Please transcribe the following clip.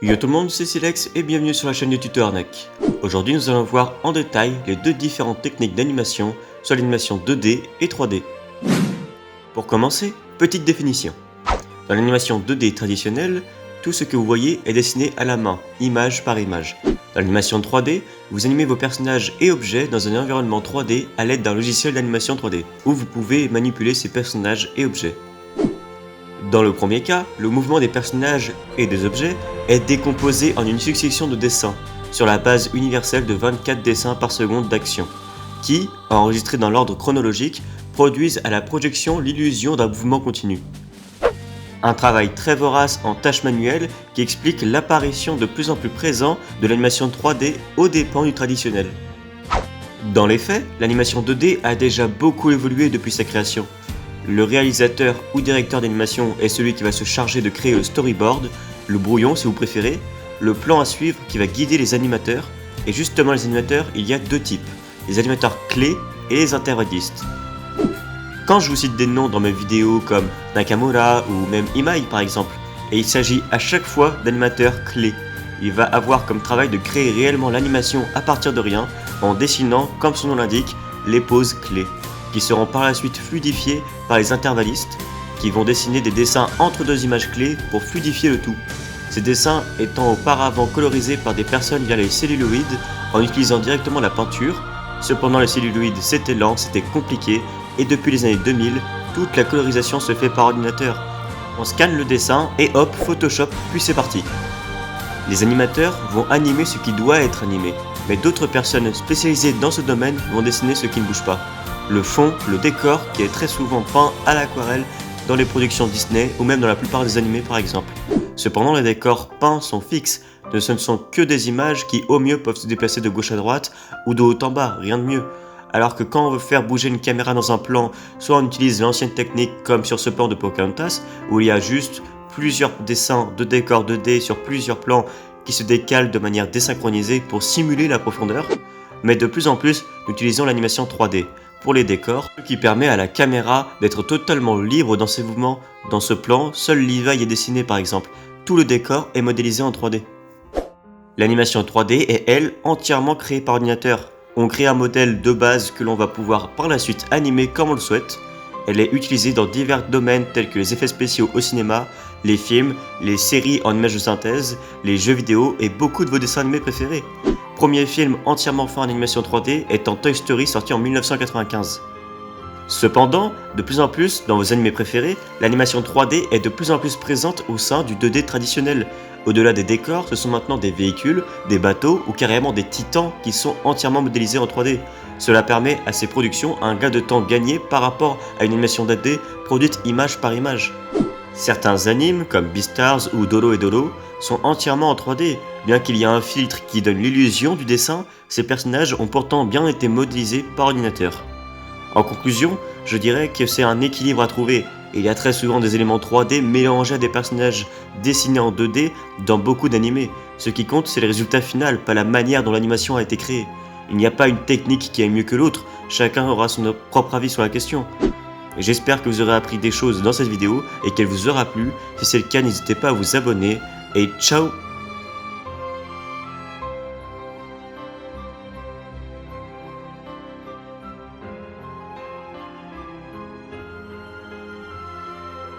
Yo tout le monde, c'est Silex et bienvenue sur la chaîne de Tuto Arnaque. Aujourd'hui nous allons voir en détail les deux différentes techniques d'animation, soit l'animation 2D et 3D. Pour commencer, petite définition. Dans l'animation 2D traditionnelle, tout ce que vous voyez est dessiné à la main, image par image. Dans l'animation 3D, vous animez vos personnages et objets dans un environnement 3D à l'aide d'un logiciel d'animation 3D, où vous pouvez manipuler ces personnages et objets. Dans le premier cas, le mouvement des personnages et des objets est décomposé en une succession de dessins, sur la base universelle de 24 dessins par seconde d'action, qui, enregistrés dans l'ordre chronologique, produisent à la projection l'illusion d'un mouvement continu. Un travail très vorace en tâches manuelles qui explique l'apparition de plus en plus présent de l'animation 3D aux dépens du traditionnel. Dans les faits, l'animation 2D a déjà beaucoup évolué depuis sa création. Le réalisateur ou directeur d'animation est celui qui va se charger de créer le storyboard, le brouillon si vous préférez, le plan à suivre qui va guider les animateurs, et justement les animateurs, il y a deux types, les animateurs clés et les intervallistes. Quand je vous cite des noms dans mes vidéos comme Nakamura ou même Imai par exemple, et il s'agit à chaque fois d'animateurs clés, il va avoir comme travail de créer réellement l'animation à partir de rien en dessinant, comme son nom l'indique, les poses clés, qui seront par la suite fluidifiés par les intervallistes, qui vont dessiner des dessins entre deux images clés pour fluidifier le tout. Ces dessins étant auparavant colorisés par des personnes via les celluloïdes en utilisant directement la peinture. Cependant les celluloïdes c'était lent, c'était compliqué, et depuis les années 2000, toute la colorisation se fait par ordinateur. On scanne le dessin et hop, Photoshop, puis c'est parti. Les animateurs vont animer ce qui doit être animé, mais d'autres personnes spécialisées dans ce domaine vont dessiner ce qui ne bouge pas. Le fond, le décor qui est très souvent peint à l'aquarelle dans les productions Disney ou même dans la plupart des animés par exemple. Cependant les décors peints sont fixes, ce ne sont que des images qui au mieux peuvent se déplacer de gauche à droite ou de haut en bas, rien de mieux. Alors que quand on veut faire bouger une caméra dans un plan, soit on utilise l'ancienne technique comme sur ce plan de Pocahontas où il y a juste plusieurs dessins de décors 2D sur plusieurs plans qui se décalent de manière désynchronisée pour simuler la profondeur, mais de plus en plus nous utilisons l'animation 3D pour les décors, ce qui permet à la caméra d'être totalement libre dans ses mouvements. Dans ce plan, seul Levi est dessiné par exemple, tout le décor est modélisé en 3D. L'animation 3D est elle entièrement créée par ordinateur. On crée un modèle de base que l'on va pouvoir par la suite animer comme on le souhaite. Elle est utilisée dans divers domaines tels que les effets spéciaux au cinéma, les films, les séries en images de synthèse, les jeux vidéo et beaucoup de vos dessins animés préférés. Premier film entièrement fait en animation 3D étant Toy Story sorti en 1995. Cependant, de plus en plus, dans vos animés préférés, l'animation 3D est de plus en plus présente au sein du 2D traditionnel. Au-delà des décors, ce sont maintenant des véhicules, des bateaux ou carrément des titans qui sont entièrement modélisés en 3D. Cela permet à ces productions un gain de temps gagné par rapport à une animation 2D produite image par image. Certains animes comme Beastars ou Doro et Doro sont entièrement en 3D. Bien qu'il y ait un filtre qui donne l'illusion du dessin, ces personnages ont pourtant bien été modélisés par ordinateur. En conclusion, je dirais que c'est un équilibre à trouver. Il y a très souvent des éléments 3D mélangés à des personnages dessinés en 2D dans beaucoup d'animés. Ce qui compte, c'est le résultat final, pas la manière dont l'animation a été créée. Il n'y a pas une technique qui est mieux que l'autre, chacun aura son propre avis sur la question. J'espère que vous aurez appris des choses dans cette vidéo et qu'elle vous aura plu. Si c'est le cas, n'hésitez pas à vous abonner et ciao!